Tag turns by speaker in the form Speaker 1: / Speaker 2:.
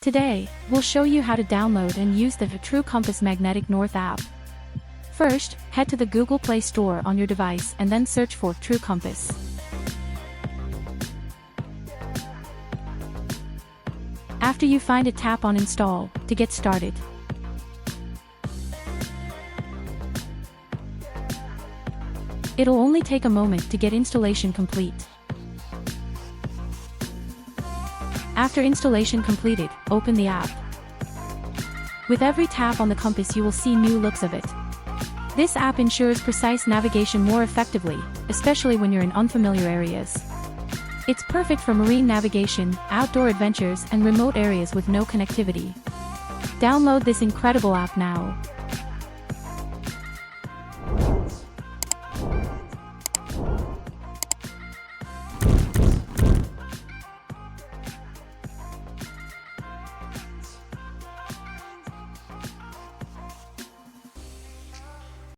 Speaker 1: Today, we'll show you how to download and use the True Compass Magnetic North app. First, head to the Google Play Store on your device and then search for True Compass. After you find it, tap on Install to get started. It'll only take a moment to get installation complete. After installation completed, open the app. With every tap on the compass, you will see new looks of it. This app ensures precise navigation more effectively, especially when you're in unfamiliar areas. It's perfect for marine navigation, outdoor adventures, and remote areas with no connectivity. Download this incredible app now.